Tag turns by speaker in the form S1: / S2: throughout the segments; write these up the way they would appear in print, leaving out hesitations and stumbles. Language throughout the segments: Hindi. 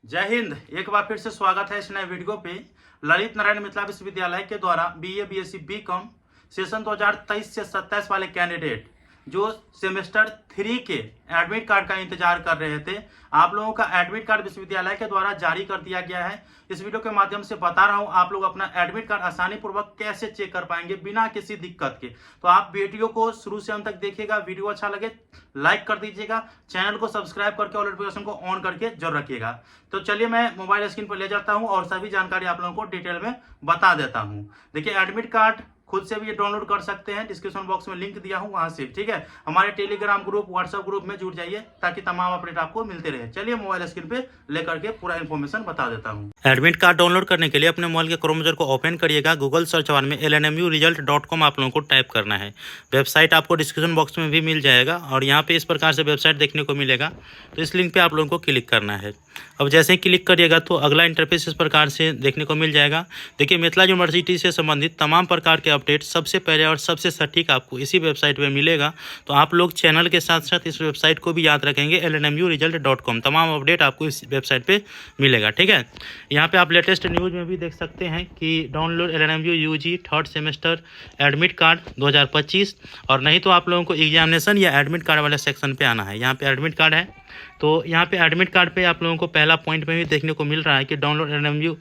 S1: जय हिंद। एक बार फिर से स्वागत है इस नए वीडियो पे। ललित नारायण मिथिला विश्वविद्यालय के द्वारा बीए बीएससी बीकॉम सेशन 2023 से 27 वाले कैंडिडेट जो सेमेस्टर 3 के एडमिट कार्ड का इंतजार कर रहे थे, आप लोगों का एडमिट कार्ड विश्वविद्यालय के द्वारा जारी कर दिया गया है। इस वीडियो के माध्यम से बता रहा हूं आप लोग अपना एडमिट कार्ड आसानी पूर्वक कैसे चेक कर पाएंगे बिना किसी दिक्कत के। तो आप वीडियो को शुरू से अंत तक देखिएगा। वीडियो अच्छा लगे लाइक कर दीजिएगा, चैनल को सब्सक्राइब करके और नोटिफिकेशन को ऑन करके जरूर रखिएगा। तो चलिए मैं मोबाइल स्क्रीन पर ले जाता हूं और सभी जानकारी आप लोगों को डिटेल में बता देता हूं। देखिए, एडमिट कार्ड खुद से भी ये डाउनलोड कर सकते हैं, डिस्क्रिप्शन बॉक्स में लिंक दिया हूं वहां से, ठीक है। हमारे टेलीग्राम ग्रुप, व्हाट्सएप ग्रुप में जुड़ जाइए ताकि तमाम अपडेट आपको मिलते रहे। चलिए मोबाइल स्क्रीन पे लेकर के पूरा इन्फॉर्मेशन बता देता हूं। एडमिट कार्ड डाउनलोड करने के लिए अपने मोबाइल के क्रोम ब्राउज़र को ओपन करिएगा। गूगल सर्च बार में lnmuresult.com आप लोगों को टाइप करना है। वेबसाइट आपको डिस्क्रिप्शन बॉक्स में भी मिल जाएगा और यहाँ पे इस प्रकार से वेबसाइट देखने को मिलेगा। तो इस लिंक पे आप लोगों को क्लिक करना है। अब जैसे ही क्लिक करिएगा तो अगला इंटरफेस इस प्रकार से देखने को मिल जाएगा। देखिए, मिथिला यूनिवर्सिटी से संबंधित तमाम प्रकार के अपडेट सबसे पहले और सबसे सटीक आपको इसी वेबसाइट पे मिलेगा। तो आप लोग चैनल के साथ साथ इस वेबसाइट को भी याद रखेंगे, lnmuresult.com। तमाम अपडेट आपको इस वेबसाइट पे मिलेगा, ठीक है। यहाँ पे आप लेटेस्ट न्यूज़ में भी देख सकते हैं कि download LNMU UG third semester admit card 2025। और नहीं तो आप लोगों को एग्जामिनेशन या एडमिट कार्ड वाले सेक्शन पे आना है। यहाँ पे एडमिट कार्ड है, तो यहाँ पे एडमिट कार्ड पे आप लोगों को पहला पॉइंट में भी देखने को मिल रहा है कि download LNMU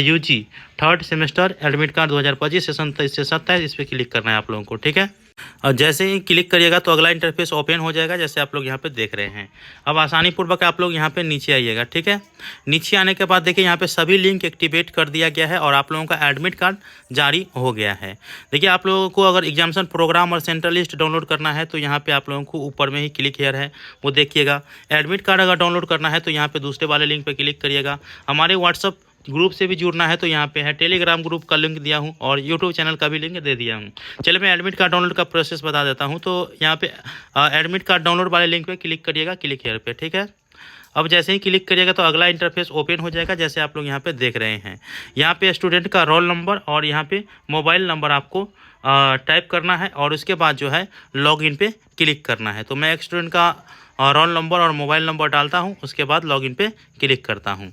S1: UG third semester admit card 2025 session 23 से 27, इस पर क्लिक करना है आप लोगों को, ठीक है। और जैसे ही क्लिक करिएगा तो अगला इंटरफेस ओपन हो जाएगा, जैसे आप लोग यहाँ पे देख रहे हैं। अब आसानी पूर्वक आप लोग यहाँ पे नीचे आइएगा, ठीक है। नीचे आने के बाद देखिए, यहाँ पे सभी लिंक एक्टिवेट कर दिया गया है और आप लोगों का एडमिट कार्ड जारी हो गया है। देखिए, आप लोगों को अगर एग्जामिनेशन प्रोग्राम और सेंट्रल लिस्ट डाउनलोड करना है तो यहाँ पे आप लोगों को ऊपर में ही क्लिक हेयर है, वो देखिएगा। एडमिट कार्ड अगर डाउनलोड करना है तो यहाँ पे दूसरे वाले लिंक पे क्लिक करिएगा। हमारे व्हाट्सअप ग्रुप से भी जुड़ना है तो यहाँ पे है, टेलीग्राम ग्रुप का लिंक दिया हूँ और यूट्यूब चैनल का भी लिंक दे दिया हूँ। चलिए मैं एडमिट कार्ड डाउनलोड का प्रोसेस बता देता हूँ। तो यहाँ पे एडमिट कार्ड डाउनलोड वाले लिंक पे क्लिक करिएगा, क्लिक हेयर पे, ठीक है। अब जैसे ही क्लिक करिएगा तो अगला इंटरफेस ओपन हो जाएगा, जैसे आप लोग यहाँ पे देख रहे हैं। यहाँ पे स्टूडेंट का रोल नंबर और यहाँ पे मोबाइल नंबर आपको टाइप करना है और उसके बाद जो है लॉगिन पे क्लिक करना है। तो मैं एक स्टूडेंट का रोल नंबर और मोबाइल नंबर डालता हूँ, उसके बाद लॉगिन पे क्लिक करता हूँ।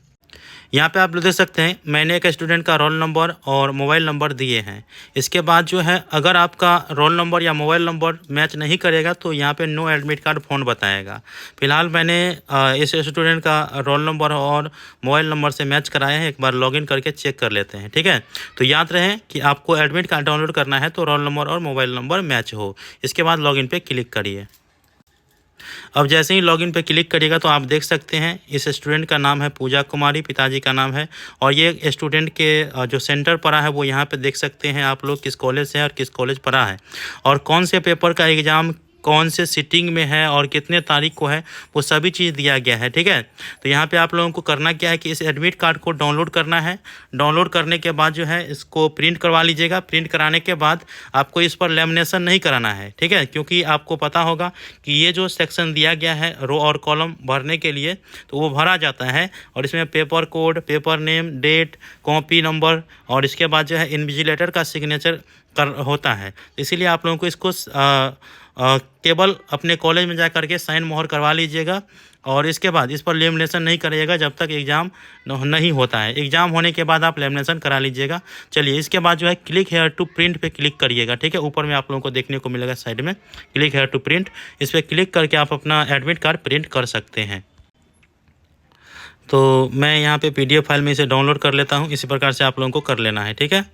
S1: यहाँ पे आप लोग देख सकते हैं मैंने एक स्टूडेंट का रोल नंबर और मोबाइल नंबर दिए हैं। इसके बाद जो है अगर आपका रोल नंबर या मोबाइल नंबर मैच नहीं करेगा तो यहाँ पे नो एडमिट कार्ड फ़ोन बताएगा। फिलहाल मैंने इस स्टूडेंट का रोल नंबर और मोबाइल नंबर से मैच कराया है। एक बार लॉगिन करके चेक कर लेते हैं, ठीक है। तो याद रहे कि आपको एडमिट कार्ड डाउनलोड करना है तो रोल नंबर और मोबाइल नंबर मैच हो। इसके बाद लॉगिन पे क्लिक करिए। अब जैसे ही लॉगिन पे क्लिक करिएगा तो आप देख सकते हैं इस स्टूडेंट का नाम है पूजा कुमारी, पिताजी का नाम है। और ये स्टूडेंट के जो सेंटर पड़ा है वो यहाँ पे देख सकते हैं आप लोग किस कॉलेज से है और किस कॉलेज पढ़ा है और कौन से पेपर का एग्ज़ाम कौन से सिटिंग में है और कितने तारीख को है, वो सभी चीज़ दिया गया है, ठीक है। तो यहाँ पे आप लोगों को करना क्या है कि इस एडमिट कार्ड को डाउनलोड करना है। डाउनलोड करने के बाद जो है इसको प्रिंट करवा लीजिएगा। प्रिंट कराने के बाद आपको इस पर लेमिनेशन नहीं कराना है, ठीक है, क्योंकि आपको पता होगा कि ये जो सेक्शन दिया गया है रो और कॉलम भरने के लिए, तो वो भरा जाता है और इसमें paper code, paper name, date, copy number और इसके बाद जो है इन्विजिलेटर का सिग्नेचर होता है। इसीलिए आप लोगों को इसको केवल अपने कॉलेज में जा करके साइन मोहर करवा लीजिएगा और इसके बाद इस पर लेमिनेशन नहीं करिएगा जब तक एग्ज़ाम नहीं होता है। एग्ज़ाम होने के बाद आप लेमिनेशन करा लीजिएगा। चलिए, इसके बाद जो है क्लिक हेयर टू प्रिंट पे क्लिक करिएगा, ठीक है। ऊपर में आप लोगों को देखने को मिलेगा साइड में क्लिक हेयर टू प्रिंट। इस पर क्लिक करके आप अपना एडमिट कार्ड प्रिंट कर सकते हैं। तो मैं यहाँ पे PDF फाइल में इसे डाउनलोड कर लेता हूँ। इसी प्रकार से आप लोगों को कर लेना है, ठीक है।